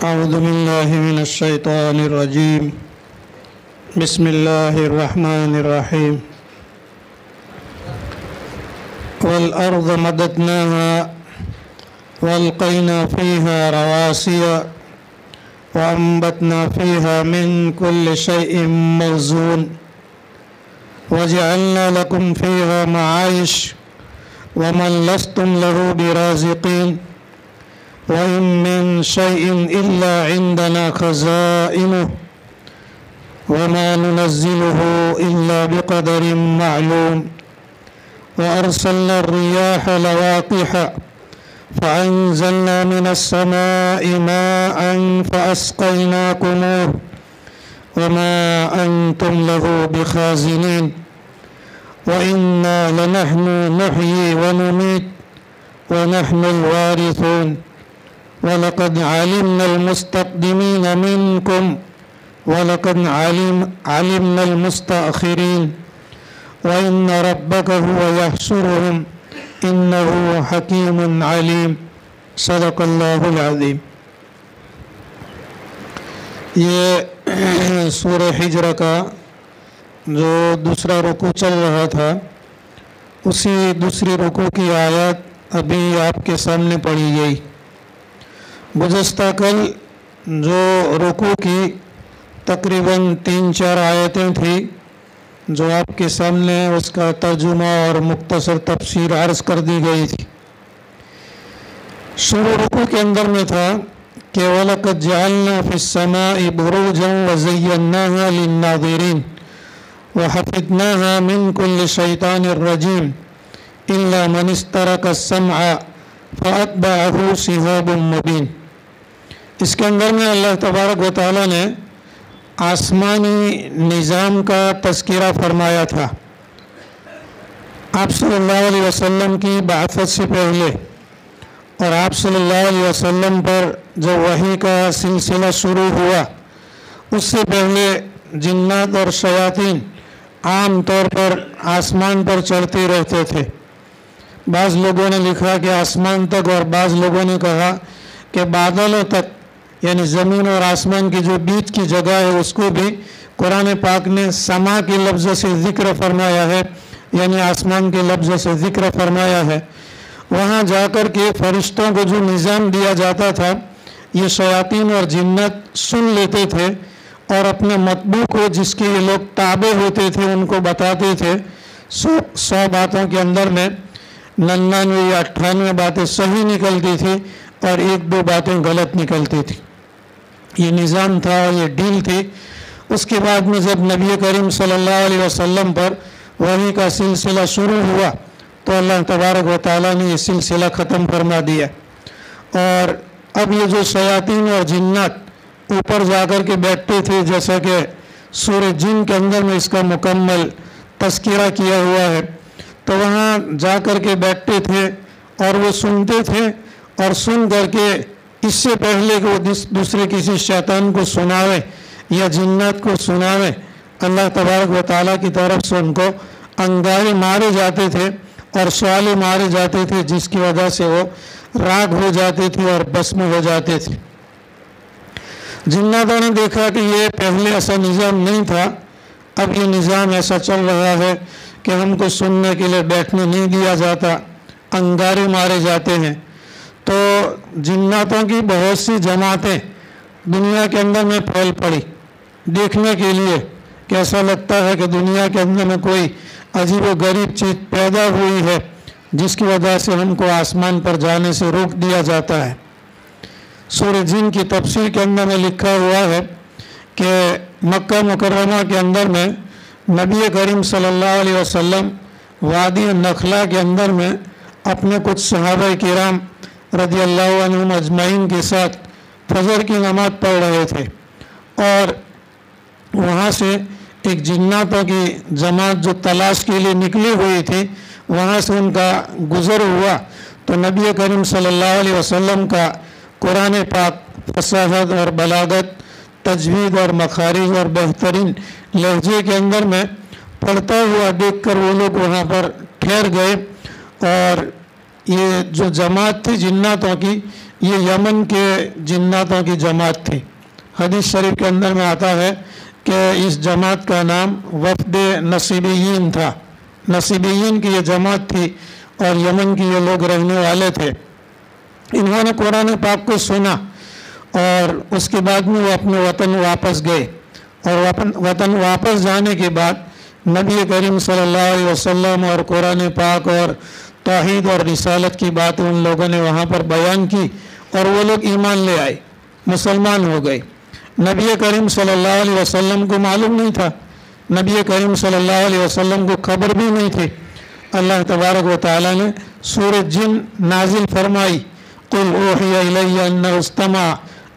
أعوذ بالله من الشيطان الرجيم. بسم الله الرحمن الرحيم. والأرض مددناها وألقينا فيها رواسي وأنبتنا فيها من كل شيء موزون وجعلنا لكم فيها معايش ومن لستم له برازقين وإن من شيء إلا عندنا خزائنه وما ننزله إلا بقدر معلوم وأرسلنا الرياح لواقح فأنزلنا من السماء ماء فأسقيناكموه وما أنتم له بخازنين وإنا لنحن نحيي ونميت ونحن الوارثون ولقد علمنا المستقدمين منكم ولقد علمنا المستأخرين وإن ربك هو يحشرهم إنه حكيم عليم. صدق اللہ العظیم. یہ سورہ ہجر کا جو دوسرا رکوع چل رہا تھا اسی دوسری رکوع کی آیات ابھی آپ کے سامنے پڑھی گئی. گزشتہ کل جو رکوع کی تقریباً 3-4 آیتیں تھیں جو آپ کے سامنے اس کا ترجمہ اور مختصر تفسیر عرض کر دی گئی تھی. شروع رکوع کے اندر میں تھا کہ وَلَقَدْ جَعَلْنَا فِي السَّمَاءِ بُرُوجًا وَزَيَّنَّاهَا لِلنَّاظِرِينَ وَحَفِظْنَاهَا مِنْ كُلِّ شَيْطَانٍ رَجِيمٍ إِلَّا مَنِ اسْتَرَقَ السَّمْعَ فَأَتْبَعَهُ شِهَابٌ مُّبِينٌ. اس کے اندر میں اللہ تبارک و تعالیٰ نے آسمانی نظام کا تذکرہ فرمایا تھا. آپ صلی اللہ علیہ وسلم کی بعثت سے پہلے اور آپ صلی اللہ علیہ وسلم پر جب وحی کا سلسلہ شروع ہوا اس سے پہلے جنات اور شیاطین عام طور پر آسمان پر چڑھتے رہتے تھے. بعض لوگوں نے لکھا کہ آسمان تک اور بعض لوگوں نے کہا کہ بادلوں تک، یعنی زمین اور آسمان کی جو بیچ کی جگہ ہے اس کو بھی قرآن پاک نے سما کے لفظ سے ذکر فرمایا ہے، یعنی آسمان کے لفظ سے ذکر فرمایا ہے. وہاں جا کر کے فرشتوں کو جو نظام دیا جاتا تھا یہ شیاطین اور جنات سن لیتے تھے اور اپنے مطبوع کو جس کے یہ لوگ تابع ہوتے تھے ان کو بتاتے تھے. 100 باتوں کے اندر میں 99 یا 98 باتیں صحیح نکلتی تھی اور 1-2 باتیں غلط نکلتی تھی. یہ نظام تھا، یہ ڈیل تھی. اس کے بعد میں جب نبی کریم صلی اللہ علیہ وسلم پر وحی کا سلسلہ شروع ہوا تو اللہ تبارک و تعالیٰ نے یہ سلسلہ ختم فرما دیا. اور اب یہ جو شیاطین اور جنات اوپر جا کر کے بیٹھتے تھے، جیسا کہ سورہ جن کے اندر میں اس کا مکمل تذکرہ کیا ہوا ہے، تو وہاں جا کر کے بیٹھتے تھے اور وہ سنتے تھے اور سن کر کے اس سے پہلے کہ وہ دوسرے کسی شیطان کو سناوے یا جنات کو سناوے اللہ تبارک و تعالیٰ کی طرف سے ان کو انگارے مارے جاتے تھے اور شعلے مارے جاتے تھے، جس کی وجہ سے وہ راگ ہو جاتے تھے اور بھسم ہو جاتے تھے. جناتوں نے دیکھا کہ یہ پہلے ایسا نظام نہیں تھا، اب یہ نظام ایسا چل رہا ہے کہ ہم کو سننے کے لیے بیٹھنے نہیں دیا جاتا، انگارے مارے جاتے ہیں. تو جناتوں کی بہت سی جماعتیں دنیا کے اندر میں پھیل پڑی دیکھنے کے لیے کہ ایسا لگتا ہے کہ دنیا کے اندر میں کوئی عجیب و غریب چیز پیدا ہوئی ہے جس کی وجہ سے ہم کو آسمان پر جانے سے روک دیا جاتا ہے. سورہ جن کی تفسیر کے اندر میں لکھا ہوا ہے کہ مکہ مکرمہ کے اندر میں نبی کریم صلی اللہ علیہ وسلم وادی نخلا کے اندر میں اپنے کچھ صحابہ کرام رضی اللہ عنہم اجمعین کے ساتھ فجر کی نماز پڑھ رہے تھے اور وہاں سے ایک جناتوں کی جماعت جو تلاش کے لیے نکلی ہوئی تھی وہاں سے ان کا گزر ہوا تو نبی کریم صلی اللہ علیہ وسلم کا قرآن پاک فصاحت اور بلاغت، تجوید اور مخارج اور بہترین لہجے کے اندر میں پڑھتا ہوا دیکھ کر وہ لوگ وہاں پر ٹھہر گئے اور یہ جو جماعت تھی جناتوں کی، یہ یمن کے جناتوں کی جماعت تھی۔ حدیث شریف کے اندر میں آتا ہے کہ اس جماعت کا نام وفد نصیبیین تھا۔ نصیبیین کی یہ جماعت تھی اور یمن کی یہ لوگ رہنے والے تھے۔ انہوں نے قرآن پاک کو سنا اور اس کے بعد میں وہ اپنے وطن واپس گئے، اور وطن واپس جانے کے بعد نبی کریم صلی اللہ علیہ وسلم اور قرآن پاک اور توحید اور رسالت کی باتیں ان لوگوں نے وہاں پر بیان کی، اور وہ لوگ ایمان لے آئے، مسلمان ہو گئے۔ نبی کریم صلی اللہ علیہ وسلم کو معلوم نہیں تھا، نبی کریم صلی اللہ علیہ وسلم کو خبر بھی نہیں تھی۔ اللہ تبارک و تعالیٰ نے سورۃ جن نازل فرمائی، قل اوحی الی انہ استمع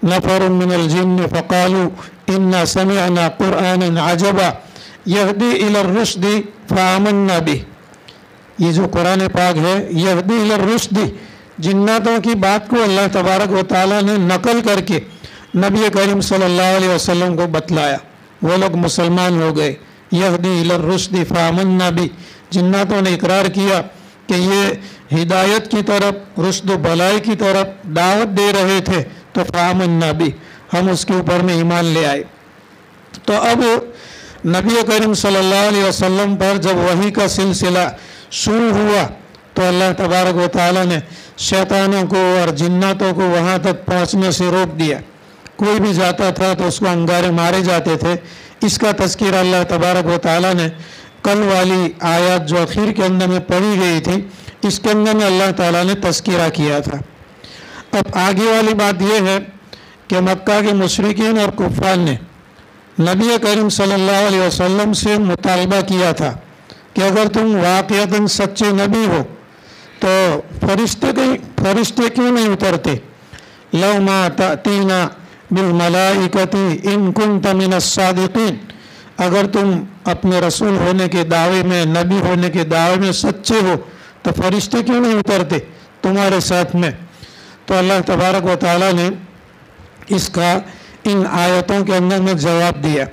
نفر من الجن فقالوا انا سمعنا قرآنا عجبا یہدی الی الرشد فآمنا بہ۔ یہ جو قرآن پاک ہے، یہدی الی الرشد، جناتوں کی بات کو اللہ تبارک و تعالیٰ نے نقل کر کے نبی کریم صلی اللہ علیہ وسلم کو بتلایا، وہ لوگ مسلمان ہو گئے۔ یہدی الی الرشد فآمنا بہ، جناتوں نے اقرار کیا کہ یہ ہدایت کی طرف، رشد و بھلائی کی طرف دعوت دے رہے تھے، تو فآمنا بہ، ہم اس کے اوپر میں ایمان لے آئے۔ تو اب نبی کریم صلی اللہ علیہ وسلم پر جب وحی کا سلسلہ شروع ہوا تو اللہ تبارک و تعالیٰ نے شیطانوں کو اور جناتوں کو وہاں تک پہنچنے سے روک دیا۔ کوئی بھی جاتا تھا تو اس کو انگارے مارے جاتے تھے۔ اس کا تذکرہ اللہ تبارک و تعالیٰ نے کل والی آیات جو اخیر کے اندر میں پڑھی گئی تھی، اس کے اندر میں اللہ تعالیٰ نے تذکرہ کیا تھا۔ اب آگے والی بات یہ ہے کہ مکہ کے مشرکین اور کفار نے نبی کریم صلی اللہ علیہ وسلم سے مطالبہ کیا تھا کہ اگر تم واقعتاً سچے نبی ہو تو فرشتے کیوں نہیں اترتے؟ لو ما تأتینا بالملائکۃ ان کنت من الصادقین، اگر تم اپنے رسول ہونے کے دعوے میں، نبی ہونے کے دعوے میں سچے ہو تو فرشتے کیوں نہیں اترتے تمہارے ساتھ میں؟ تو اللہ تبارک و تعالیٰ نے اس کا ان آیتوں کے اندر میں جواب دیا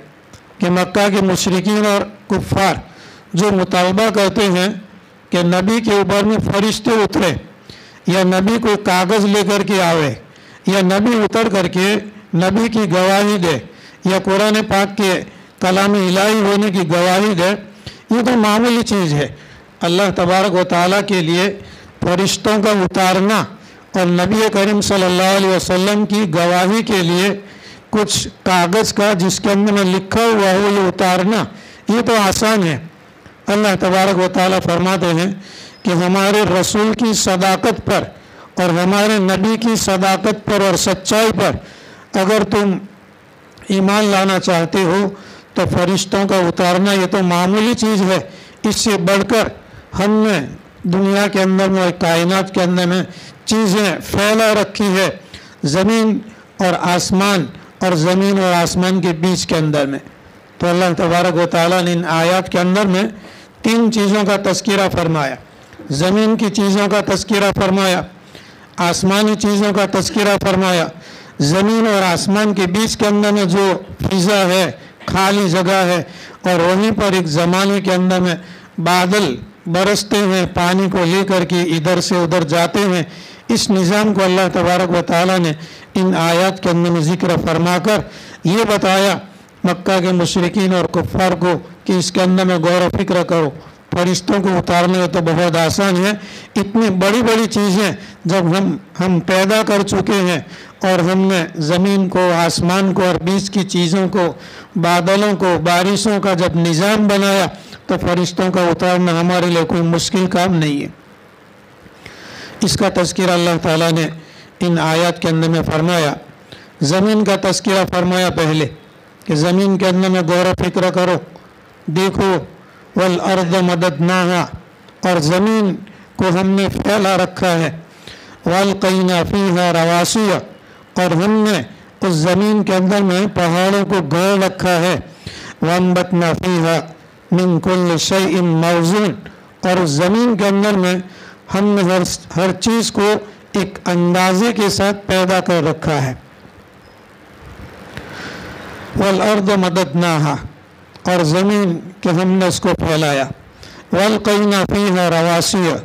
کہ مکہ کے مشرکین اور کفار جو مطالبہ کرتے ہیں کہ نبی کے اوپر میں فرشتے اترے، یا نبی کوئی کاغذ لے کر کے آوے، یا نبی اتر کر کے نبی کی گواہی دے، یا قرآن پاک کے کلام الہی ہونے کی گواہی دے، یہ تو معمولی چیز ہے۔ اللہ تبارک و تعالیٰ کے لیے فرشتوں کا اتارنا اور نبی کریم صلی اللہ علیہ وسلم کی گواہی کے لیے کچھ کاغذ کا جس کے اندر میں لکھا ہوا ہو یہ اتارنا، یہ تو آسان ہے۔ اللہ تبارک و تعالیٰ فرماتے ہیں کہ ہمارے رسول کی صداقت پر اور ہمارے نبی کی صداقت پر اور سچائی پر اگر تم ایمان لانا چاہتے ہو تو فرشتوں کا اتارنا یہ تو معمولی چیز ہے۔ اس سے بڑھ کر ہم نے دنیا کے اندر میں، کائنات کے اندر میں چیزیں پھیلا رکھی ہے، زمین اور آسمان اور زمین اور آسمان کے بیچ کے اندر میں۔ تو اللہ تبارک و تعالیٰ نے ان آیات کے اندر میں 3 چیزوں کا تذکرہ فرمایا، زمین کی چیزوں کا تذکرہ فرمایا، آسمانی چیزوں کا تذکرہ فرمایا، زمین اور آسمان کے بیچ کے اندر میں جو فضا ہے، خالی جگہ ہے، اور وہیں پر ایک زمانے کے اندر میں بادل برستے ہیں، پانی کو لے کر کے ادھر سے ادھر جاتے ہیں۔ اس نظام کو اللہ تبارک و تعالیٰ نے ان آیات کے اندر میں ذکر فرما کر یہ بتایا مکہ کے مشرکین اور کفار کو کہ اس کے اندر میں غور و فکر کرو، فرشتوں کو اتارنے تو بہت آسان ہے، اتنی بڑی بڑی چیزیں جب ہم پیدا کر چکے ہیں اور ہم نے زمین کو، آسمان کو اور بیچ کی چیزوں کو، بادلوں کو، بارشوں کا جب نظام بنایا تو فرشتوں کا اتارنا ہمارے لیے کوئی مشکل کام نہیں ہے۔ اس کا تذکرہ اللہ تعالیٰ نے ان آیات کے اندر میں فرمایا۔ زمین کا تذکرہ فرمایا پہلے کہ زمین کے اندر میں غور و فکر کرو، دیکھو، والارض مددناها، اور زمین کو ہم نے پھیلا رکھا ہے، والقینا فیہا رواسیہ، اور ہم نے اس زمین کے اندر میں پہاڑوں کو گاڑ رکھا ہے، وانبتنا فیہا من کل شیء موزون، اور اس زمین کے اندر میں ہم نے ہر چیز کو ایک اندازے کے ساتھ پیدا کر رکھا ہے۔ والارض مددناها، اور زمین کہ ہم نے اس کو پھیلایا، والقینا فیہا رواسیہ،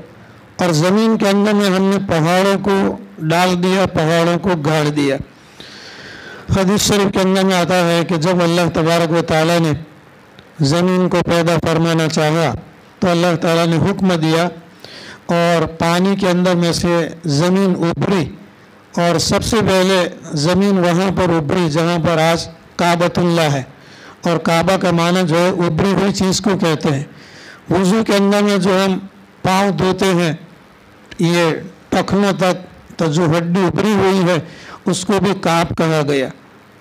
اور زمین کے اندر میں ہم نے پہاڑوں کو ڈال دیا، پہاڑوں کو گاڑ دیا۔ حدیث شریف کے اندر میں آتا ہے کہ جب اللہ تبارک و تعالیٰ نے زمین کو پیدا فرمانا چاہا تو اللہ تعالیٰ نے حکم دیا اور پانی کے اندر میں سے زمین ابھری، اور سب سے پہلے زمین وہاں پر ابھری جہاں پر آج کعبۃ اللہ ہے، اور کعبہ کا معنی جو ہے ابھری ہوئی چیز کو کہتے ہیں۔ وضو کے اندر میں جو ہم پاؤں دھوتے ہیں، یہ ٹخنوں تک تو جو ہڈی ابھری ہوئی ہے اس کو بھی کعب کہا گیا۔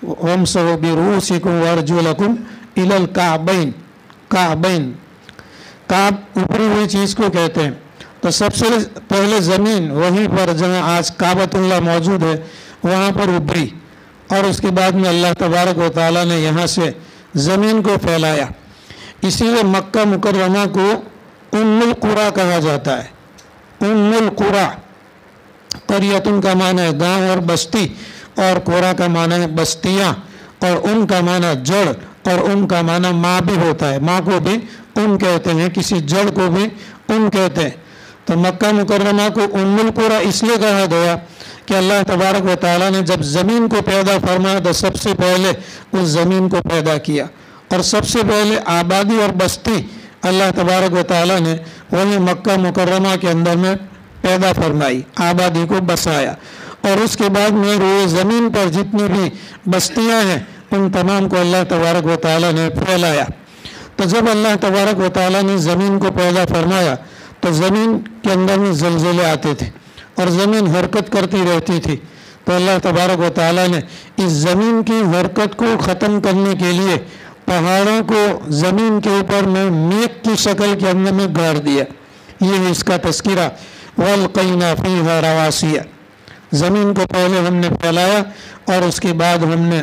وَامْسَحُوا بِرُؤُوسِكُمْ وَأَرْجُلَكُمْ إِلَى الْكَعْبَيْنِ، کعبین، کعب ابھری ہوئی چیز کو کہتے ہیں۔ تو سب سے پہلے زمین وہیں پر جہاں آج کعبۃ اللہ موجود ہے وہاں پر ابھری، اور اس کے بعد میں اللہ تبارک و تعالیٰ نے یہاں سے زمین کو پھیلایا۔ اسی لیے مکہ مکرمہ کو ام القریٰ کہا جاتا ہے۔ ام القریٰ، قریۃ کا معنی ہے گاؤں اور بستی، اور قریٰ کا معنی ہے بستیاں، اور ام کا معنی جڑ، اور ام کا معنی ماں بھی ہوتا ہے، ماں کو بھی ام کہتے ہیں، کسی جڑ کو بھی ام کہتے ہیں۔ تو مکہ مکرمہ کو ام القریٰ اس لیے کہا گیا کہ اللہ تبارک و تعالیٰ نے جب زمین کو پیدا فرمایا تو سب سے پہلے اس زمین کو پیدا کیا، اور سب سے پہلے آبادی اور بستی اللہ تبارک و تعالیٰ نے وہی مکہ مکرمہ کے اندر میں پیدا فرمائی، آبادی کو بسایا، اور اس کے بعد میں روئے زمین پر جتنی بھی بستیاں ہیں ان تمام کو اللہ تبارک و تعالیٰ نے پھیلایا۔ تو جب اللہ تبارک و تعالیٰ نے زمین کو پیدا فرمایا تو زمین کے اندر میں زلزلے آتے تھے اور زمین حرکت کرتی رہتی تھی، تو اللہ تبارک و تعالیٰ نے اس زمین کی حرکت کو ختم کرنے کے لیے پہاڑوں کو زمین کے اوپر میں میک کی شکل کے اندر میں گاڑ دیا۔ یہ ہے اس کا تذکرہ، وَأَلْقَيْنَا فِيهَا رَوَاسِيَ، زمین کو پہلے ہم نے پھیلایا اور اس کے بعد ہم نے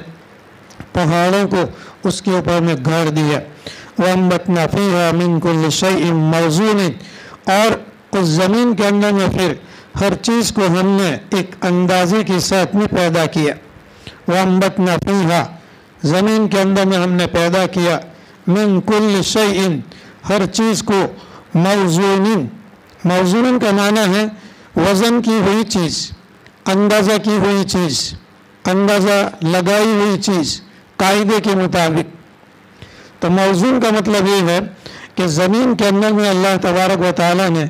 پہاڑوں کو اس کے اوپر میں گاڑ دیا۔ وَأَنبَتْنَا فِيهَا مِن كُلِّ شَيْءٍ مَوْزُونٍ، اور اس زمین کے اندر میں پھر ہر چیز کو ہم نے ایک اندازے کے ساتھ میں پیدا کیا۔ وَأَنبَتْنَا فِيهَا، زمین کے اندر میں ہم نے پیدا کیا، مِن كُلِّ شَيْءٍ، ہر چیز کو، موزون، موزون کا معنی ہے وزن کی ہوئی چیز، اندازہ کی ہوئی چیز، اندازہ لگائی ہوئی چیز قاعدے کے مطابق۔ تو موزون کا مطلب یہ ہے کہ زمین کے اندر میں اللہ تبارک و تعالیٰ نے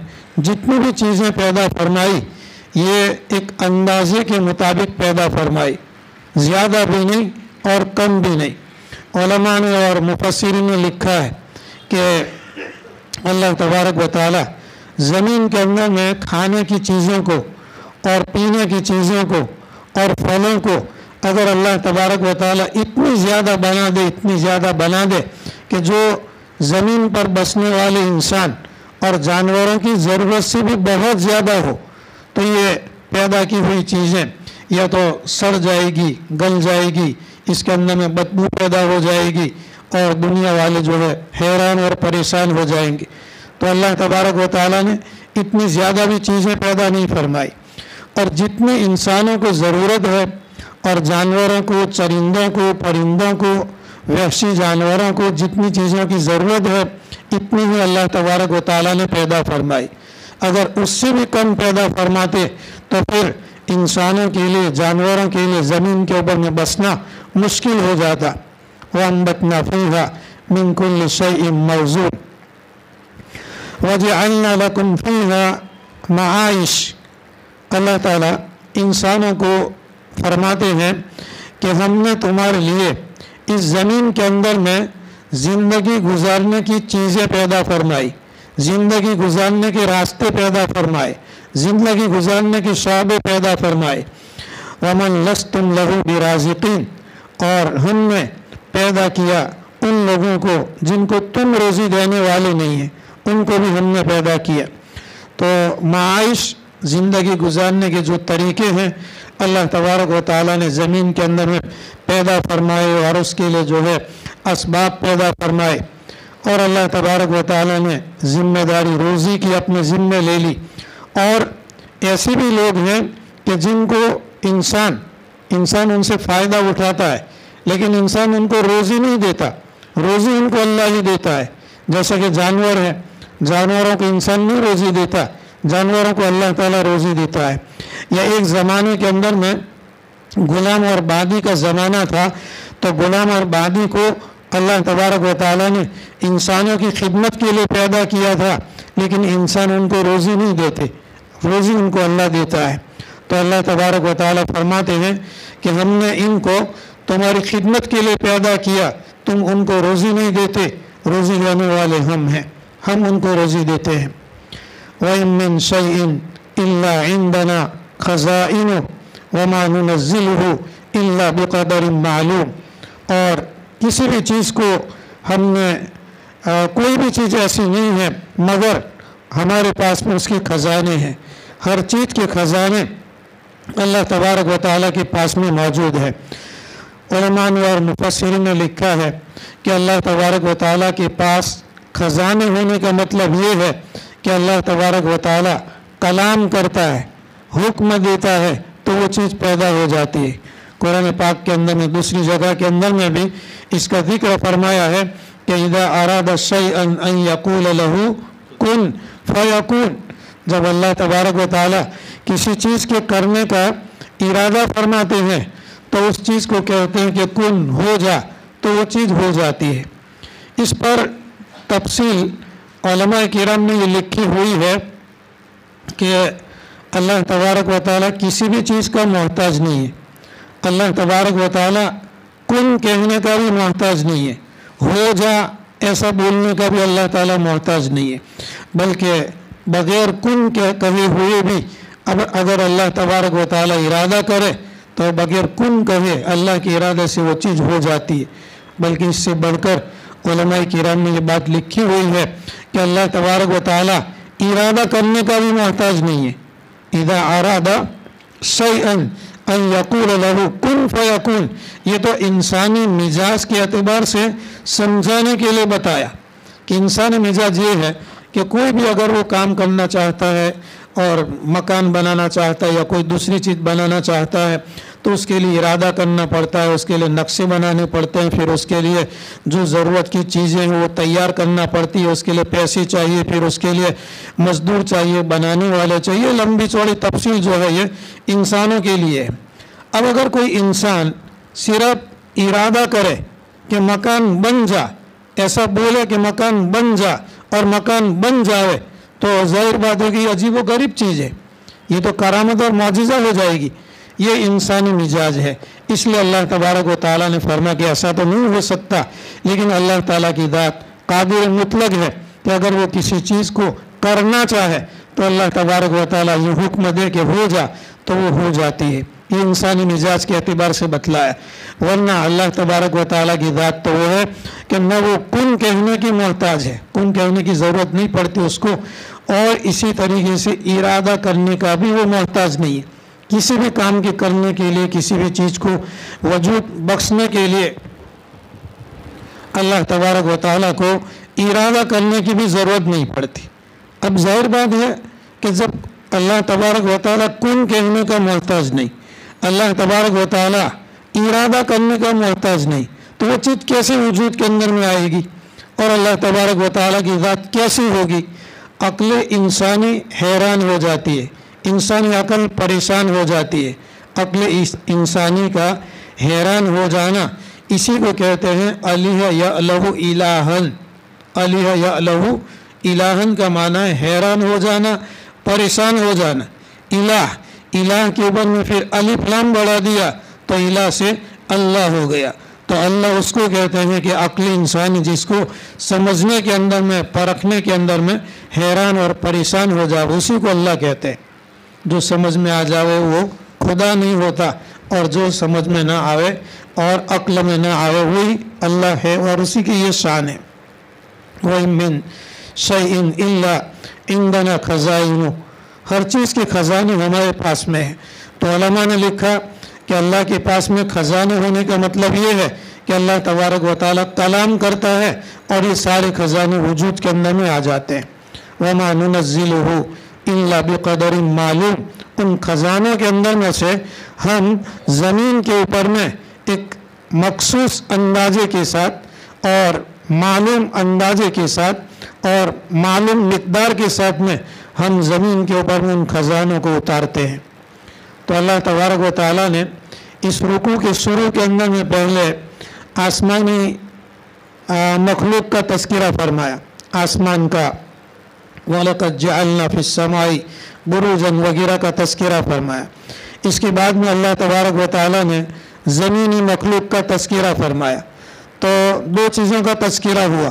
جتنی بھی چیزیں پیدا فرمائی یہ ایک اندازے کے مطابق پیدا فرمائی، زیادہ بھی نہیں اور کم بھی نہیں۔ علماء نے اور مفسرین نے لکھا ہے کہ اللہ تبارک و تعالیٰ زمین کے اندر میں کھانے کی چیزوں کو اور پینے کی چیزوں کو اور پھلوں کو اگر اللہ تبارک و تعالیٰ اتنی زیادہ بنا دے، اتنی زیادہ بنا دے کہ جو زمین پر بسنے والے انسان اور جانوروں کی ضرورت سے بھی بہت زیادہ ہو، تو یہ پیدا کی ہوئی چیزیں یا تو سڑ جائے گی، گل جائے گی، اس کے اندر میں بدبو پیدا ہو جائے گی، اور دنیا والے جو ہے حیران اور پریشان ہو جائیں گے۔ تو اللہ تبارک و تعالیٰ نے اتنی زیادہ بھی چیزیں پیدا نہیں فرمائی، اور جتنے انسانوں کو ضرورت ہے اور جانوروں کو، چرندوں کو، پرندوں کو، وحشی جانوروں کو جتنی چیزوں کی ضرورت ہے اتنی ہی اللہ تبارک و تعالیٰ نے پیدا فرمائی۔ اگر اس سے بھی کم پیدا فرماتے تو پھر انسانوں کے لیے، جانوروں کے لیے زمین کے اوپر میں بسنا مشکل ہو جاتا۔ وَأَنبَتْنَا فِيهَا مِن كُلِّ شَيْءٍ مَوْزُونٍ وَجَعَلْنَا لَكُمْ فِيهَا مَعَائِشَ، اللہ تعالیٰ انسانوں کو فرماتے ہیں کہ ہم نے تمہارے لیے اس زمین کے اندر میں زندگی گزارنے کی چیزیں پیدا فرمائی، زندگی گزارنے کے راستے پیدا فرمائے، زندگی گزارنے کے شعبے پیدا فرمائے۔ وَمَنْ لَسْتُمْ لَهُ بِرَازِقِينَ، اور ہم نے پیدا کیا ان لوگوں کو جن کو تم روزی دینے والے نہیں ہیں، ان کو بھی ہم نے پیدا کیا۔ تو معاش، زندگی گزارنے کے جو طریقے ہیں اللہ تبارک و تعالیٰ نے زمین کے اندر میں پیدا فرمائے، اور اس کے لیے جو ہے اسباب پیدا فرمائے، اور اللہ تبارک و تعالیٰ نے ذمہ داری روزی کی اپنے ذمے لے لی۔ اور ایسے بھی لوگ ہیں کہ جن کو انسان ان سے فائدہ اٹھاتا ہے، لیکن انسان ان کو روزی نہیں دیتا، روزی ان کو اللہ ہی دیتا ہے۔ جیسا کہ جانور ہیں، جانوروں کو انسان نہیں روزی دیتا، जानवरों को अल्लाह ताला रोज़ी देता है। या एक ज़माने के अंदर में गुलाम और बादी का ज़माना था, तो गुलाम और बादी को अल्लाह तबारक व तआला ने इंसानों की खिदमत के लिए पैदा किया था, लेकिन इंसान उनको रोज़ी नहीं देते, रोज़ी उनको अल्लाह देता है। तो अल्लाह तबारक व तआला फरमाते हैं कि हमने इनको तुम्हारी खिदमत के लिए पैदा किया, तुम उनको रोज़ी नहीं देते, रोज़ी देने वाले हम हैं, हम उनको रोज़ी देते हैं। वइन मिन शैइन इल्ला इंदना खज़ाइनु वमा नुनज़्ज़िलुहु इल्ला बिक़दरिन मालूम। और किसी भी चीज़ को हमने कोई भी चीज़ ऐसी नहीं है मगर हमारे पास में उसके ख़जाने हैं। हर चीज़ के ख़जाने अल्लाह तबारक व तआला के पास में मौजूद है। उलमा ने और मुफस्सिरीन ने लिखा है कि अल्लाह तबारक व तआला के पास ख़जाने होने का मतलब ये है कि अल्लाह तबारक व तआला कलाम करता है, हुक्म देता है तो वो चीज़ पैदा हो जाती है। कुरान पाक के अंदर में दूसरी जगह के अंदर में भी इसका जिक्र फरमाया है कि इज़ा अरादा शैअन अन यक़ूल लहू कुन फयकुन। जब अल्लाह तबारक व तआला किसी चीज़ के करने का इरादा फरमाते हैं तो उस चीज़ को कहते हैं कि कुन हो जा, तो वो चीज़ हो जाती है। इस पर तफसील उलमा किराम ने ये लिखी हुई है कि अल्लाह तबारक व तआला किसी भी चीज़ का मोहताज नहीं है। अल्लाह तबारक व तआला कुन कहने का भी मोहताज नहीं है, हो जा ऐसा बोलने का भी अल्लाह ताला मोहताज नहीं है, बल्कि बग़ैर कुन के कहे हुए भी अब अगर अल्लाह तबारक व तआला इरादा करे तो बग़ैर कुन कहे अल्लाह के इरादे से वो चीज़ हो जाती है। बल्कि इससे बढ़कर उलमाए किराम ने ये बात लिखी हुई है कि अल्लाह तबारक व तआला इरादा करने का भी मोहताज नहीं है। इज़ा अरादा शैअन अन यक़ूल लहू कुन फयकुन, ये तो इंसानी मिजाज के एतबार से समझाने के लिए बताया कि इंसानी मिजाज ये है कि कोई भी अगर वो काम करना चाहता है और मकान बनाना चाहता है या कोई दूसरी चीज़ बनाना चाहता है तो उसके लिए इरादा करना पड़ता है, उसके लिए नक्शे बनाने पड़ते हैं, फिर उसके लिए जो ज़रूरत की चीज़ें हैं वो तैयार करना पड़ती है, उसके लिए पैसे चाहिए, फिर उसके लिए मजदूर चाहिए, बनाने वाले चाहिए। लंबी चौड़ी तफसील जो है ये इंसानों के लिए है। अब अगर कोई इंसान सिर्फ इरादा करे कि मकान बन जा, ऐसा बोले कि मकान बन जा और मकान बन जाए, तो ज़ाहिर बात है कि अजीब व गरीब चीज़ है, ये तो करामत और मौजिज़ा हो जाएगी। ये इंसानी मिजाज है। इसलिए अल्लाह तबारक व तआला ने फरमाया कि ऐसा तो नहीं हो सकता, लेकिन अल्लाह ताला की ज़ात कादिर मुतलक है कि अगर वो किसी चीज़ को करना चाहे तो अल्लाह तबारक व तआला ये हुक्म दे कि हो जा तो वो हो जाती है। ये इंसानी मिजाज के एतबार से बतलाया, वरना अल्लाह तबारक व तआला की ज़ात तो वो है कि न वो कुन कहने की मोहताज है, कुन कहने की ज़रूरत नहीं पड़ती उसको, और इसी तरीके से इरादा करने का भी वो मोहताज नहीं है। किसी भी काम के करने के लिए, किसी भी चीज़ को वजूद बख्शने के लिए अल्लाह तबारक व तआला को इरादा करने की भी ज़रूरत नहीं पड़ती। अब ज़ाहिर बात है कि जब अल्लाह तबारक व तआला कुन कहने का मोहताज नहीं, अल्लाह तबारक व तआला इरादा करने का मोहताज नहीं, तो वो चीज़ कैसे वजूद के अंदर में आएगी और अल्लाह तबारक व तआला की ज़ात कैसी होगी। अक्ल इंसानी हैरान हो जाती है, इंसानी अक्ल परेशान हो जाती है। अक्ल इंसानी का हैरान हो जाना इसी को कहते हैं अलिह यअलहु इलाहन। अलिह यअलहु इलाहन का माना है हैरान हो जाना, परेशान हो जाना। इलाह, इलाह के ऊपर में फिर अलिफ लाम बढ़ा दिया तो इलाह से अल्लाह हो गया। तो अल्लाह उसको कहते हैं कि अक्ल इंसानी जिसको समझने के अंदर में, परखने के अंदर में हैरान और परेशान हो जाए, उसी को अल्लाह कहते हैं। जो समझ में आ जावे वो खुदा नहीं होता, और जो समझ में ना आवे और अक्ल में ना आवे वही अल्लाह है, और उसी की ये शान है। वही मिन शैइन इल्ला इंदना खज़ाइनु, हर चीज़ के ख़जाने हमारे पास में है। तो उलमा ने लिखा कि अल्लाह के पास में ख़जाने होने का मतलब ये है कि अल्लाह तबारक व तआला कलाम करता है और ये सारे ख़जाने वजूद के अंदर में आ जाते हैं। वमा नुनज़्ज़िलुहु इल्ला बिक़दरिन मालूम, उन ख़जानों के अंदर में से हम ज़मीन के ऊपर में एक मखसूस अंदाजे के साथ और मालूम अंदाजे के साथ और मालूम मिक़दार के साथ में हम ज़मीन के ऊपर उन खजानों को उतारते हैं। तो अल्लाह तबारक व तआला ने इस रुकू के शुरू के अंदर में पहले आसमानी मखलूक का तज़किरा फरमाया, आसमान का, वलक़द जअलना फिस समाई बुरूजन वगैरह का तज़किरा फरमाया। इसके बाद में अल्लाह तबारक व तआला ने ज़मीनी मखलूक का तज़किरा फरमाया। तो दो चीज़ों का तज़किरा हुआ,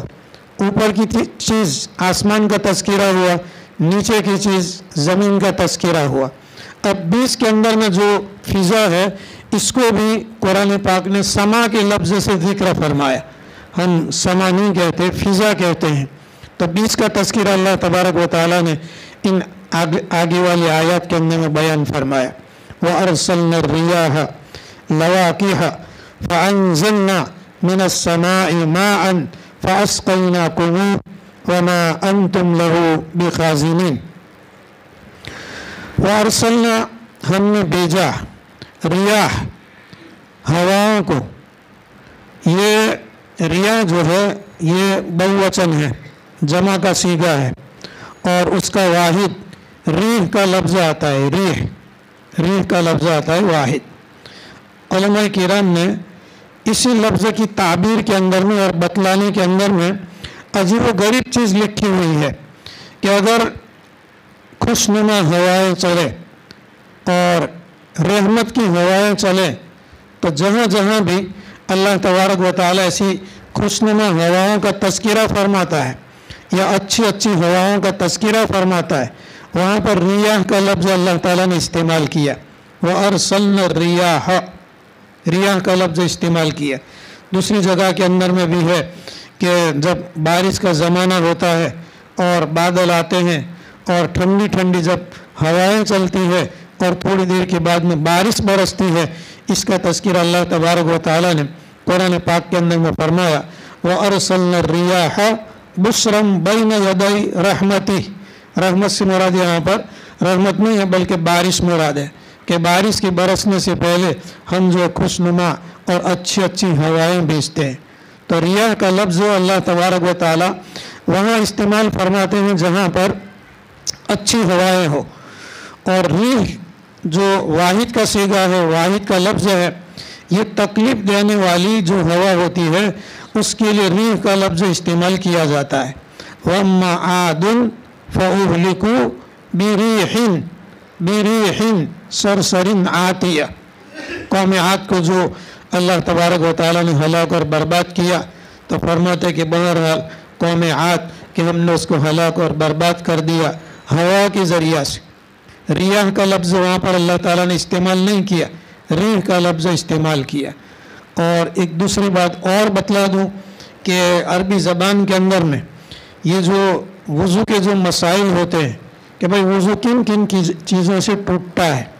ऊपर की चीज़ आसमान का तज़किरा हुआ, नीचे की चीज़ ज़मीन का तज़किरा हुआ। अब 20 के अंदर में जो फ़िज़ा है इसको भी कुरान पाक ने समा के लफ्ज़ से ज़िक्र फरमाया। हम समा नहीं कहते, फ़िज़ा कहते हैं। तो 20 का तज़किरा अल्लाह तबारक व तआला ने इन आगे वाली आयत के अंदर में बयान फरमाया। व अरसलना रियाह लवाकिह फ़अंज़लना मिनस समाई माअन फ़अस्क़यनाकुम वमा अंतुम लहू बिखाज़िनीन। व अरसलना, हमने भेजा, रियाह, हवाओं को। ये रियाह जो है ये बहुवचन है, जमा का सीगा है, और उसका वाहिद रीह का लफ्ज़ आता है, रीह का लफ्ज़ आता है वाहिद। उलमाए किराम ने इसी लफ्ज़ की ताबीर के अंदर में और बतलाने के अंदर में अजीब व गरीब चीज़ लिखी हुई है कि अगर खुशनुमा हवाएं चले और रहमत की हवाएं चले तो जहाँ जहाँ भी अल्लाह तबारक व तआला ऐसी खुशनुमा हवाओं का तज़किरा फरमाता है या अच्छी अच्छी हवाओं का तज़किरा फरमाता है, वहाँ पर रियाह का लफ्ज़ अल्लाह ताला ने इस्तेमाल किया। वह अरसलना रियाह, रियाह का लफ्ज़ इस्तेमाल किया। दूसरी जगह के अंदर में भी है कि जब बारिश का ज़माना होता है और बादल आते हैं और ठंडी ठंडी जब हवाएं चलती है और थोड़ी देर के बाद में बारिश बरसती है, इसका तज़किरा अल्लाह तबारक व तआला ने कुरान पाक के अंदर में फरमाया। व अरसलना रियाह बुशरम बैन यदै रहमती, रहमत से मुराद यहाँ पर रहमत नहीं है बल्कि बारिश मुराद है कि बारिश के बरसने से पहले हम जो खुशनुमा और अच्छी अच्छी हवाएं भेजते हैं। तो रियाह का लफ्ज़ अल्लाह तबारक व तआला वहाँ इस्तेमाल फरमाते हैं जहाँ पर अच्छी हवाएं हो। और रीह जो वाहिद का सीगा है, वाहिद का लफ्ज़ है, ये तकलीफ़ देने वाली जो हवा होती है उसके लिए रीह का लफ्ज़ इस्तेमाल किया जाता है। वम्मा आदुन फ़उहलिकू बिरीहिन सरसरिन आतिया, कौम आद को जो अल्लाह तबारक व तआला ने हलाक और बर्बाद किया तो फरमाते कि बहरहाल कौम आद कि हमने उसको हलाक और बर्बाद कर दिया हवा के ज़रिया से। रियाह का लफ्ज़ वहाँ पर अल्लाह ताला ने इस्तेमाल नहीं किया, रीह का लफ्ज़ इस्तेमाल किया। और एक दूसरी बात और बतला दूँ कि अरबी ज़बान के अंदर में ये जो वज़ू के जो मसाइल होते हैं कि भाई वज़ू किन किन चीज़ों से टूटता है,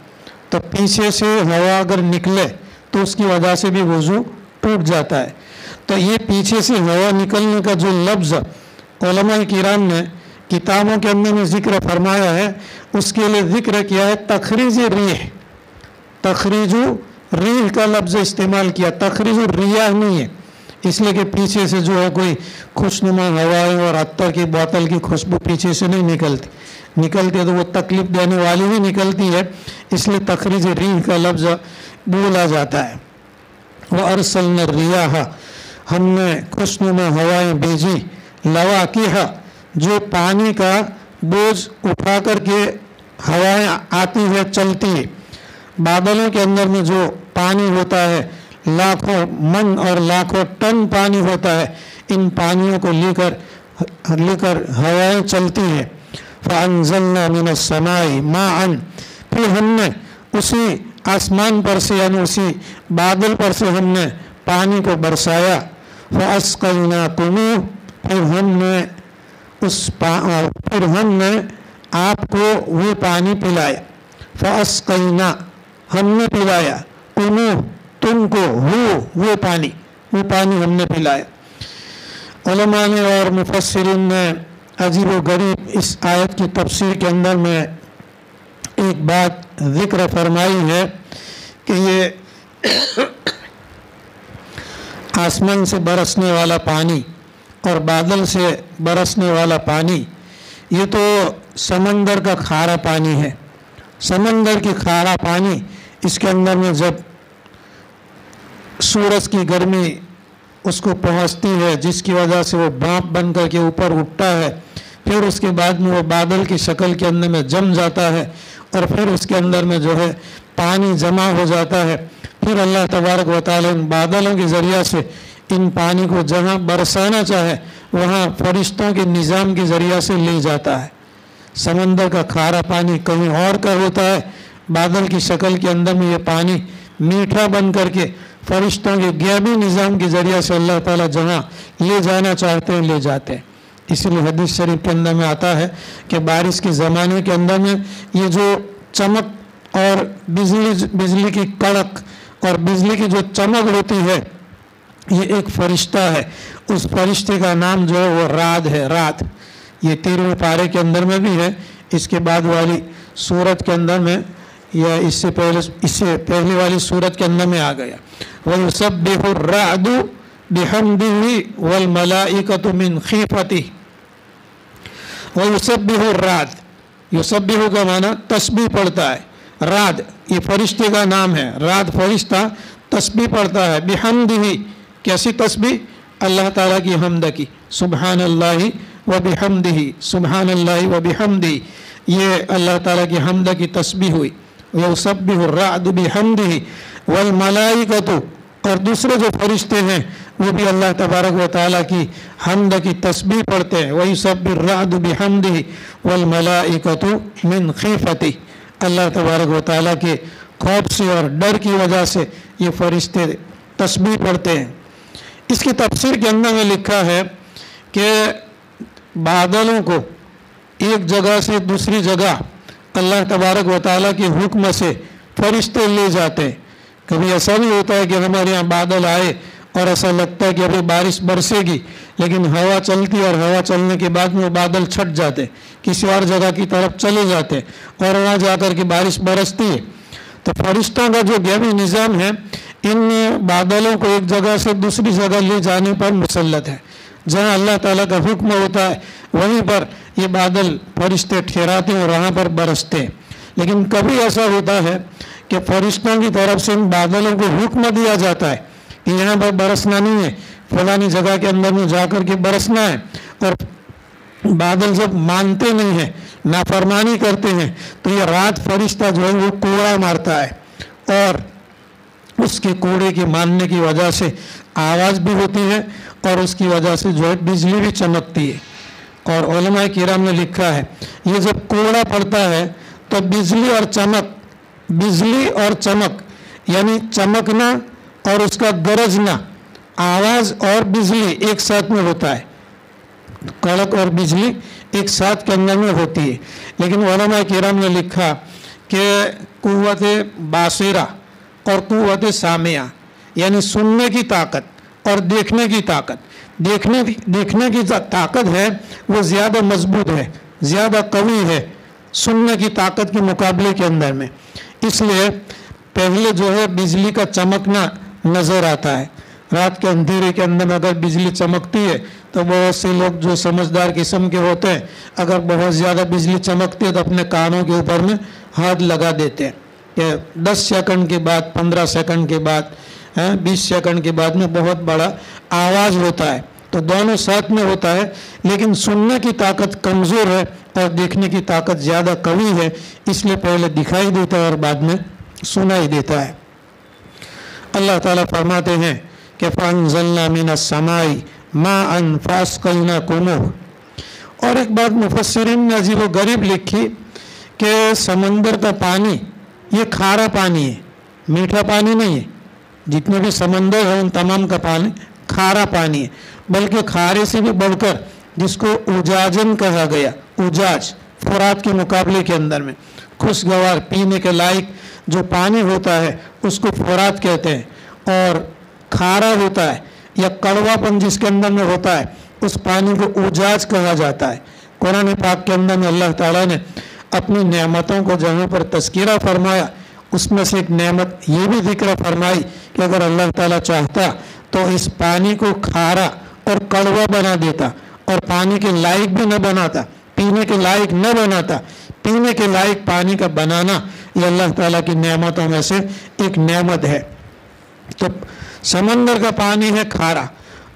तो पीछे से हवा अगर निकले तो उसकी वजह से भी वज़ू टूट जाता है। तो ये पीछे से हवा निकलने का जो लफ्ज़ उलमाए किराम ने किताबों के अंदर में ज़िक्र फरमाया है, उसके लिए ज़िक्र किया है तखरीज रीह, तखरीजु रीह का लफ्ज़ इस्तेमाल किया, तखरीजु रियाह नहीं है, इसलिए कि पीछे से जो है कोई खुशनुमा हवाएं और अत्तर की बोतल की खुशबू पीछे से नहीं निकलती है तो वो तकलीफ़ देने वाली ही निकलती है, इसलिए तखरीज रीह का लफ्ज़ बोला जाता है। वह अरसलना रियाह, हमने खुशनुमा हवाएं भेजी, लवाकिह, जो पानी का बोझ उठा कर के हवाएं आती है चलती है। बादलों के अंदर में जो पानी होता है लाखों मन और लाखों टन पानी होता है, इन पानियों को लेकर हवाएं चलती हैं। फ़अंज़लना मिनस समाई माअन, फिर हमने उसी आसमान पर से यानी उसी बादल पर से हमने पानी को बरसाया। फ़अस्क़यनाकुम, फिर हमने आपको वो पानी पिलाया। फ़अस्क़यना, हमने पिलाया, तुमको वो पानी हमने पिलाया। उलमा ने और मुफस्सिरीन ने अजीब व गरीब इस आयत की तफसीर के अंदर में एक बात ज़िक्र फरमाई है कि ये आसमान से बरसने वाला पानी और बादल से बरसने वाला पानी, ये तो समंदर का खारा पानी है। समंदर की खारा पानी इसके अंदर में जब सूरज की गर्मी उसको पहुंचती है, जिसकी वजह से वो भाप बन कर के ऊपर उठता है, फिर उसके बाद में वो बादल की शक्ल के अंदर में जम जाता है और फिर उसके अंदर में जो है पानी जमा हो जाता है। फिर अल्लाह तबारक व तआला इन बादलों के ज़रिया से इन पानी को जहाँ बरसाना चाहे वहाँ फरिश्तों के निज़ाम के ज़रिया से ले जाता है। समंदर का खारा पानी कहीं और का होता है, बादल की शक्ल के अंदर में ये पानी मीठा बन करके फरिश्तों के गैबी निज़ाम के ज़रिया से अल्लाह ताला जहाँ ले जाना चाहते हैं ले जाते हैं। इसलिए हदीस शरीफ के अंदर में आता है कि बारिश के ज़माने के अंदर में ये जो चमक और बिजली की कड़क और बिजली की जो चमक होती है, ये एक फरिश्ता है। उस फरिश्ते का नाम जो है वो राद है। राद ये 13वें पारे के अंदर में भी है, इसके बाद वाली सूरत के अंदर में या इससे पहले वाली सूरत के अंदर में आ गया। वयुसब्बिहु अर्रअदु बिहम्दिही वल मलाइकतु मिन खीफतिही। वयुसब्बिहु अर्रअद, युसब्बिहु का माना तस्बीह पढ़ता है। राद ये फरिश्ते का नाम है। राद फरिश्ता तस्बीह पढ़ता है। बिहम्दिही कैसी तस्बीह? अल्लाह ताला की हमद की। सुबहानल्लाहि व बिहम्दिही, सुबहानल्लाहि व बिहम्दिही, ये अल्लाह ताला की हमद की तस्बीह हुई। युसब्बिहु अर्रअदु बिहम्दिही वल मलाइकतु, और दूसरे जो फरिश्ते हैं वो भी अल्लाह तबारक व तआला की हमद की तस्बीह पढ़ते हैं। वयुसब्बिहु अर्रअदु बिहम्दिही वल मलाइकतु मिन खीफतिही, अल्लाह तबारक व तआला के खौफ से और डर की वजह से ये फरिश्ते तस्बीह पढ़ते हैं। इसकी तफसीर के अंदर में लिखा है कि बादलों को एक जगह से दूसरी जगह अल्लाह तबारक व तआला के हुक्म से फरिश्ते ले जाते हैं। कभी ऐसा भी होता है कि हमारे यहाँ बादल आए और ऐसा लगता है कि अभी बारिश बरसेगी, लेकिन हवा चलती और हवा चलने के बाद में वो बादल छट जाते, किसी और जगह की तरफ चले जाते और वहाँ जाकर के बारिश बरसती है। तो फरिश्तों का जो गैबी निज़ाम है इन बादलों को एक जगह से दूसरी जगह ले जाने पर मुसल्लत है। जहाँ अल्लाह ताला का हुक्म होता है वहीं पर ये बादल फरिश्ते ठहराते हैं और वहाँ पर बरसते हैं। लेकिन कभी ऐसा होता है कि फरिश्तों की तरफ से इन बादलों को हुक्म दिया जाता है कि यहाँ पर बरसना नहीं है, फलानी जगह के अंदर में जाकर के बरसना है, और बादल जब मानते नहीं हैं, नाफरमानी करते हैं, तो ये रात फरिश्ता जो है वो कोड़ा मारता है और उसके कोड़े के मानने की वजह से आवाज़ भी होती है और उसकी वजह से जो है बिजली भी चमकती है। और उलमाए किराम ने लिखा है ये जब कोड़ा पड़ता है तो बिजली और चमक यानी चमकना और उसका गरजना, आवाज़ और बिजली एक साथ में होता है। कड़क और बिजली एक साथ के अंदर में होती है। लेकिन उलमाए किराम ने लिखा कि कुव्वत बासिरा और कुव्वत सामिया यानी सुनने की ताकत और देखने की ताकत, देखने की ताकत है वो ज़्यादा मजबूत है, ज़्यादा कवी है सुनने की ताकत के मुकाबले के अंदर में। इसलिए पहले जो है बिजली का चमकना नज़र आता है। रात के अंधेरे के अंदर में अगर बिजली चमकती है तो बहुत से लोग जो समझदार किस्म के होते हैं, अगर बहुत ज़्यादा बिजली चमकती है तो अपने कानों के ऊपर में हाथ लगा देते हैं कि 10 सेकंड के बाद, 15 सेकंड के बाद, 20 सेकंड के बाद में बहुत बड़ा आवाज़ होता है। तो दोनों साथ में होता है, लेकिन सुनने की ताकत कमज़ोर है और देखने की ताकत ज़्यादा कवी है, इसलिए पहले दिखाई देता है और बाद में सुनाई देता है। अल्लाह ताला फरमाते हैं कि फअंज़लना मिनस समाई माअन फ़अस्क़यनाकुमुह। और एक बात मुफस्सिरीन ने अजीब व गरीब लिखी कि समंदर का पानी ये खारा पानी है, मीठा पानी नहीं है। जितने भी समंदर है उन तमाम का पानी खारा पानी है, बल्कि खारे से भी बढ़कर जिसको उजाजन कहा गया, उजाज फुरात के मुकाबले के अंदर में खुशगवार पीने के लायक जो पानी होता है उसको फुरात कहते हैं। और खारा होता है या कड़वापन जिसके अंदर में होता है उस पानी को उजाज कहा जाता है। कुरान पाक के अंदर में अल्लाह ताला ने अपनी नेमतों को जहाँ पर तज़किरा फरमाया उसमें से एक नेमत ये भी जिक्र फरमाई कि अगर अल्लाह ताला चाहता तो इस पानी को खारा और कड़वा बना देता और पानी के लायक भी न बनाता, پینے کے لائق نہ بناتا، پینے کے لائق پانی کا بنانا یہ اللہ تعالیٰ کی نعمتوں میں سے ایک نعمت ہے۔ تو سمندر کا پانی ہے کھارا،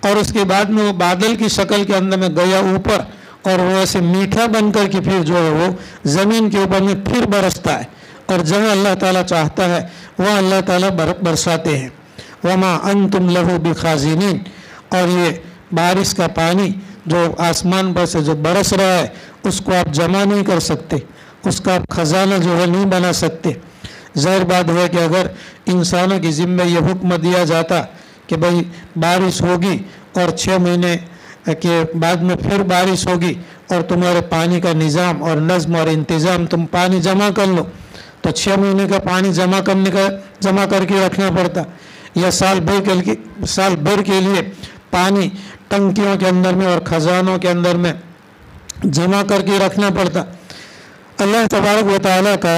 اور اس کے بعد میں وہ بادل کی شکل کے اندر میں گیا اوپر، اور وہ ایسے میٹھا بن کر کے پھر جو ہے وہ زمین کے اوپر میں پھر برستا ہے، اور جہاں اللہ تعالیٰ چاہتا ہے وہاں اللہ تعالیٰ برساتے ہیں۔ وما انتم لہ بخازنین، اور یہ بارش کا پانی جو آسمان پر سے جو برس رہا ہے اس کو آپ جمع نہیں کر سکتے، اس کا آپ خزانہ جو ہے نہیں بنا سکتے۔ ظاہر بات ہے کہ اگر انسانوں کی ذمہ یہ حکم دیا جاتا کہ بھئی بارش ہوگی اور 6 مہینے کے بعد میں پھر بارش ہوگی، اور تمہارے پانی کا نظام اور نظم اور انتظام تم پانی جمع کر لو، تو 6 مہینے کا پانی جمع کر کے رکھنا پڑتا، یا سال بھر کے لیے پانی ٹنکیوں کے اندر میں اور خزانوں کے اندر میں جمع کر کے رکھنا پڑتا۔ اللہ تبارک و تعالیٰ کا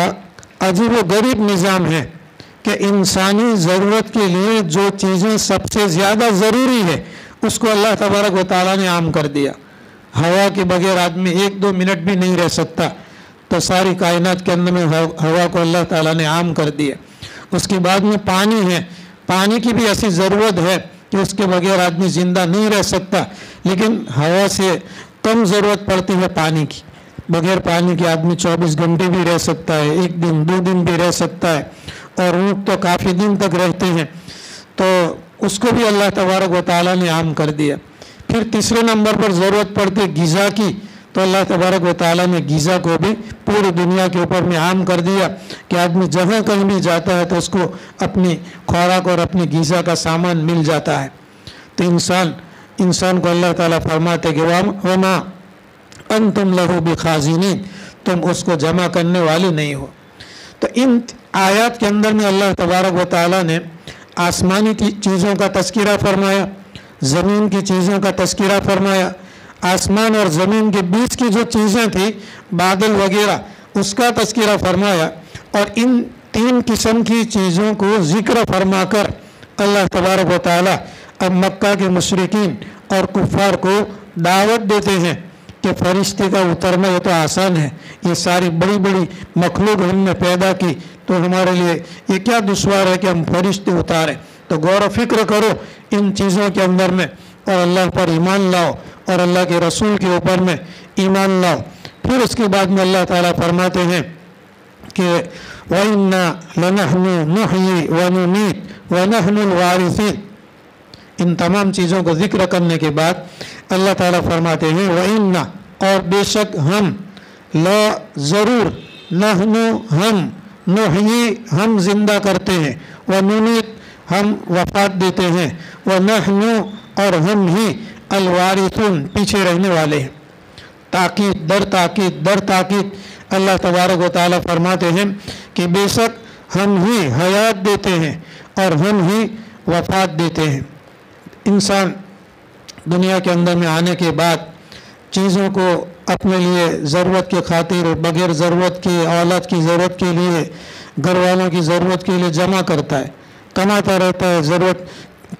عجیب و غریب نظام ہے کہ انسانی ضرورت کے لیے جو چیزیں سب سے زیادہ ضروری ہے اس کو اللہ تبارک و تعالیٰ نے عام کر دیا۔ ہوا کے بغیر آدمی 1-2 منٹ بھی نہیں رہ سکتا، تو ساری کائنات کے اندر میں ہوا کو اللہ تعالیٰ نے عام کر دیا۔ اس کے بعد میں پانی ہے، پانی کی بھی ایسی ضرورت ہے کہ اس کے بغیر آدمی زندہ نہیں رہ سکتا، لیکن ہوا سے کم ضرورت پڑتی ہے پانی کی۔ بغیر پانی کے آدمی 24 گھنٹے بھی رہ سکتا ہے، 1 دن 2 دن بھی رہ سکتا ہے، اور اونٹ تو کافی دن تک رہتے ہیں، تو اس کو بھی اللہ تبارک و تعالیٰ نے عام کر دیا۔ پھر تیسرے نمبر پر ضرورت پڑتی غذا کی، تو اللہ تبارک و تعالیٰ نے غذا کو بھی پوری دنیا کے اوپر میں عام کر دیا کہ آدمی جہاں کہیں بھی جاتا ہے تو اس کو اپنی خوراک اور اپنی غذا کا سامان مل جاتا ہے۔ تو انسان کو اللہ تعالیٰ فرماتے کہ وما انتم لہ بخازنین، تم اس کو جمع کرنے والے نہیں ہو۔ تو ان آیات کے اندر میں اللہ تبارک و تعالیٰ نے آسمانی چیزوں کا تذکرہ فرمایا، زمین کی چیزوں کا تذکرہ فرمایا، آسمان اور زمین کے بیچ کی جو چیزیں تھیں بادل وغیرہ اس کا تذکرہ فرمایا، اور ان 3 قسم کی چیزوں کو ذکر فرما کر اللہ تبارک و تعالیٰ اب مکہ کے مشرکین اور کفار کو دعوت دیتے ہیں کہ فرشتے کا اترنا یہ تو آسان ہے، یہ ساری بڑی بڑی مخلوق ہم نے پیدا کی، تو ہمارے لیے یہ کیا دشوار ہے کہ ہم فرشتے اتاریں؟ تو غور و فکر کرو ان چیزوں کے اندر میں، اور اللہ پر ایمان لاؤ اور اللہ کے رسول کے اوپر میں ایمان لاؤ۔ پھر اس کے بعد میں اللہ تعالیٰ فرماتے ہیں کہ وَإِنَّا لَنَحْنُ نُحْيِي وَنُمِيتُ وَنَحْنُ الْوَارِثُونَ۔ ان تمام چیزوں کو ذکر کرنے کے بعد اللہ تعالیٰ فرماتے ہیں وَإِنَّا، اور بے شک ہم، لا ضرور، نحنو ہم، نحیی ہم زندہ کرتے ہیں، ونمیت ہم وفات دیتے ہیں، ونحنو اور ہم ہی الوارثون پیچھے رہنے والے ہیں۔ تاکید در تاکید در تاکید اللہ تبارک و تعالیٰ فرماتے ہیں کہ بے شک ہم ہی حیات دیتے ہیں اور ہم ہی وفات دیتے ہیں۔ انسان دنیا کے اندر میں آنے کے بعد چیزوں کو اپنے لیے ضرورت کے خاطر، بغیر ضرورت کی، اولاد کی ضرورت کے لیے، گھر والوں کی ضرورت کے لیے جمع کرتا ہے، کماتا رہتا ہے، ضرورت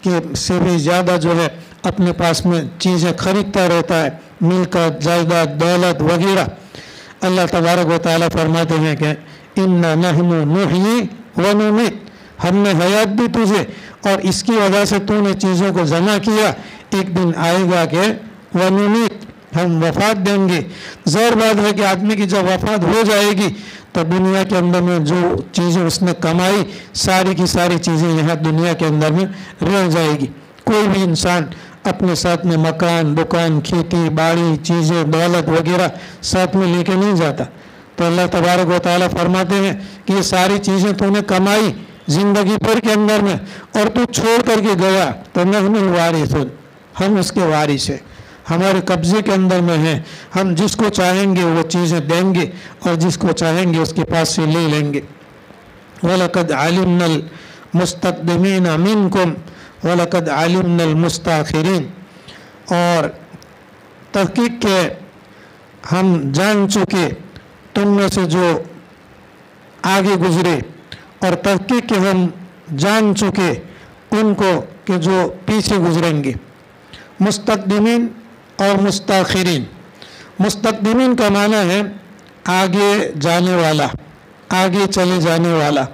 کے سے بھی زیادہ جو ہے اپنے پاس میں چیزیں خریدتا رہتا ہے، ملکت، جائیداد، دولت وغیرہ۔ اللہ تبارک و تعالیٰ فرماتے ہیں کہ اِنَّا نَحْنُ نُحْيِي وَنُمِيتُ، ہم نے حیات دی تجھے اور اس کی وجہ سے تو نے چیزوں کو جمع کیا، ایک دن آئے گا کہ وَنُمِيتُ، ہم وفات دیں گے۔ ظاہر بات ہے کہ آدمی کی جب وفات ہو جائے گی تو دنیا کے اندر میں جو چیزیں اس نے کمائی ساری کی ساری چیزیں یہاں دنیا کے اندر میں رہ جائے گی۔ کوئی بھی انسان اپنے ساتھ میں مکان، دکان، کھیتی باڑی، چیزیں، دولت وغیرہ ساتھ میں لے کے نہیں جاتا۔ تو اللہ تبارک و تعالیٰ فرماتے ہیں کہ یہ ساری چیزیں تو نے کمائی زندگی بھر کے اندر میں اور تو چھوڑ کر کے گیا، تو نحن الوارثون، ہم اس کے وارث ہیں، ہمارے قبضے کے اندر میں ہیں، ہم جس کو چاہیں گے وہ چیزیں دیں گے اور جس کو چاہیں گے اس کے پاس سے لے لیں گے۔ وَلَقَدْ عَلِمْنَا الْمُسْتَقْدِمِينَ مِنْكُمْ وَلَقَدْ عَلِمْنَا الْمُسْتَأْخِرِينَ، اور تحقیق کے ہم جان چکے تم میں سے جو آگے گزرے، اور تحقیق کے ہم جان چکے ان کو کہ جو پیچھے گزریں گے۔ مستقدمین اور مستاخرین، मुस्तक़दिमीन का माना है आगे जाने वाला, आगे चले जाने वाला,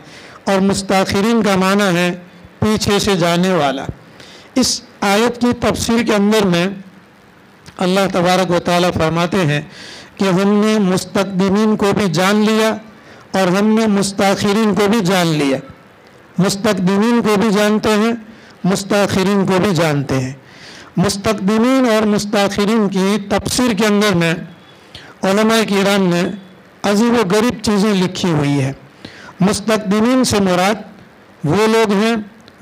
और मुस्ताखिरीन का माना है पीछे से जाने वाला। इस आयत की तफसीर के अंदर में अल्लाह तबारक व तआला फरमाते हैं कि हमने मुस्तक़दिमीन को भी जान लिया और हमने मुस्ताखिरीन को भी जान लिया। मुस्तक़दिमीन को भी जानते हैं, मुस्ताखिरीन को भी जानते हैं। मुस्तक़दिमीन और मुस्ताखिरीन की तफसीर के अंदर में उलमाए किराम ने अजीब व गरीब चीज़ें लिखी हुई है। मुस्तक़दिमीन से मुराद वो लोग हैं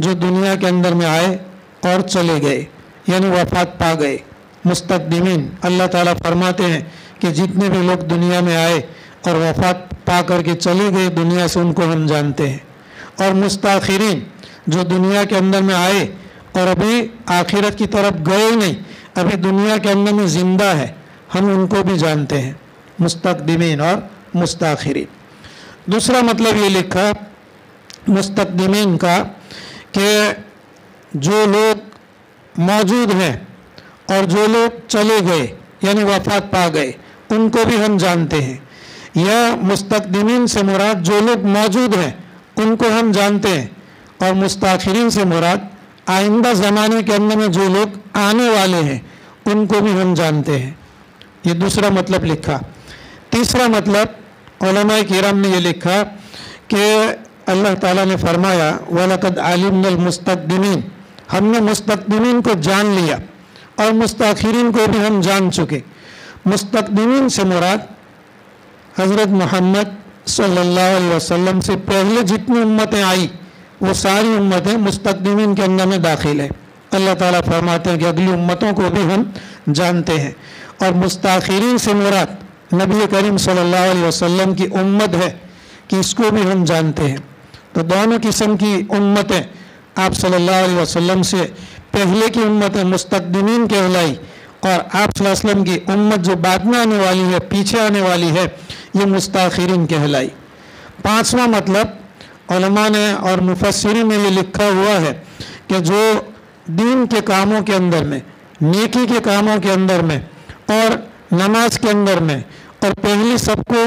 जो दुनिया के अंदर में आए और चले गए, यानी वफ़ात पा गए। मुस्तक़दिमीन अल्लाह ताला फरमाते हैं कि जितने भी लोग दुनिया में आए और वफ़ात पा करके चले गए दुनिया से, उनको हम जानते हैं। और मुस्ताखिरीन जो दुनिया के अंदर में आए और अभी आखिरत की तरफ गए नहीं, अभी दुनिया के अंदर में ज़िंदा है, हम उनको भी जानते हैं, मुस्तक़दिमीन और मुस्ताखिरीन। दूसरा मतलब ये लिखा मुस्तक़दिमीन का कि जो लोग मौजूद हैं और जो लोग चले गए यानी वफ़ात पा गए, उनको भी हम जानते हैं। या मुस्तक़दिमीन से मुराद जो लोग मौजूद हैं उनको हम जानते हैं, और मुस्ताखिरीन से मुराद आइंदा ज़माने के अंदर में जो लोग आने वाले हैं उनको भी हम जानते हैं। ये दूसरा मतलब लिखा। तीसरा मतलब उलमाए किराम ने ये लिखा कि अल्लाह ताला ने फरमाया वलक़द अलिमनल मुस्तक़दिमीन, हमने मुस्तक़दिमीन को जान लिया और मुस्ताखिरीन को भी हम जान चुके। मुस्तक़दिमीन से मुराद हज़रत मोहम्मद सल्लल्लाहु अलैहि वसल्लम से पहले जितनी उम्मतें आई वो सारी उम्मतें मुस्तक़दिमीन के अंदर में दाखिल है। अल्लाह ताला फरमाते हैं कि अगली उम्मतों को भी हम जानते हैं। और मुस्ताखिरीन से मुराद नबी करीम सल्लल्लाहु अलैहि वसल्लम की उम्मत है कि इसको भी हम जानते हैं। तो दोनों किस्म की उम्मतें आप सल्लल्लाहु अलैहि वसल्लम से पहले की उम्मतें मुस्तक़दिमीन कहलाई, और आप सल्लल्लाहु अलैहि वसल्लम की उम्मत जो बाद में आने वाली है, पीछे आने वाली है, ये मुस्ताखिरीन कहलाई। पांचवा मतलब उलमा ने और मुफस्सिरीन ने ये लिखा हुआ है कि जो दीन के कामों के अंदर में, नेकी के कामों के अंदर में और नमाज के अंदर में और पहली सबको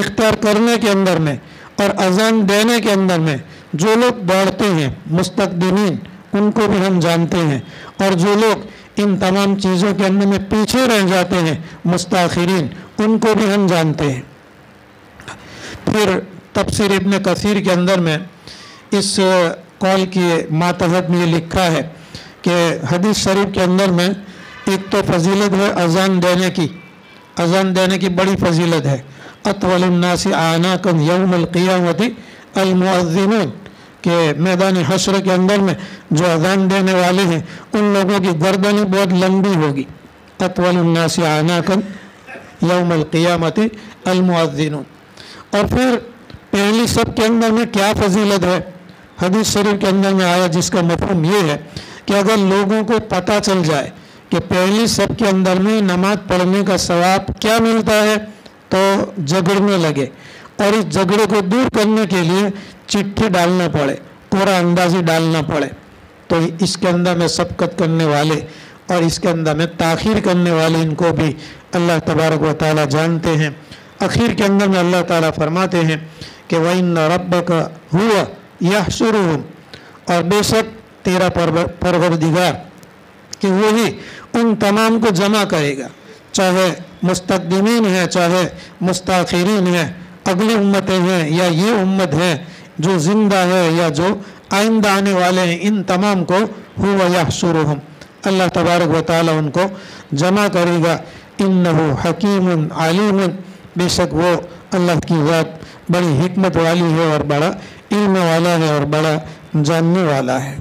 इख्तियार करने के अंदर में और अज़ान देने के अंदर में जो लोग दौड़ते हैं मुस्तक़दिमीन, उनको भी हम जानते हैं। और जो लोग इन तमाम चीज़ों के अंदर में पीछे रह जाते हैं मुस्ताखिरीन, उनको भी हम जानते हैं। फिर तफसीर इब्न कसीर के अंदर में इस कौल के मातहत में ये लिखा है कि हदीस शरीफ के अंदर में एक तो फजीलत है अज़ान देने की, अज़ान देने की बड़ी फजीलत है। अतवलुन्नासी आनाकन यौमुल क़ियामति अल मुअज़्ज़िनून, के मैदान हश्र के अंदर में जो अज़ान देने वाले हैं उन लोगों की गर्दनें बहुत लंबी होगी। अतवलुन्नासी आनाकन यौमुल क़ियामति अल मुअज़्ज़िनून। और फिर पहली सब के अंदर में क्या फजीलत है, हदीस शरीफ के अंदर में आया जिसका मफ़हूम ये है कि अगर लोगों को पता चल जाए कि पहली सब के अंदर में नमाज पढ़ने का सवाब क्या मिलता है तो झगड़ने लगे, और इस झगड़े को दूर करने के लिए चिट्ठी डालना पड़े, पूरा अंदाज़ी डालना पड़े। तो इसके अंदर में सबकत करने वाले और इसके अंदर में ताख़ीर करने वाले, इनको भी अल्लाह तबारक व तआला जानते हैं। आखिर के अंदर में अल्लाह ताला फरमाते हैं कि वइन्न रब्बका हुवा यहशुरुहुम, और बेशक तेरा परवरदिगार कि वही उन तमाम को जमा करेगा, चाहे मुस्तक़दिमीन है, चाहे मुस्ताखिरीन है, अगली उम्मतें हैं या ये उम्मत है जो ज़िंदा है या जो आइंदा आने वाले हैं, इन तमाम को हुवा यहशुरुहुम, अल्लाह तबारक व तआला उनको जमा करेगा। इन्नहु हकीमुन अलीमुन, बेशक वो अल्लाह की ज़ात बड़ी हिकमत वाली है और बड़ा इल्म वाला है और बड़ा जानने वाला है।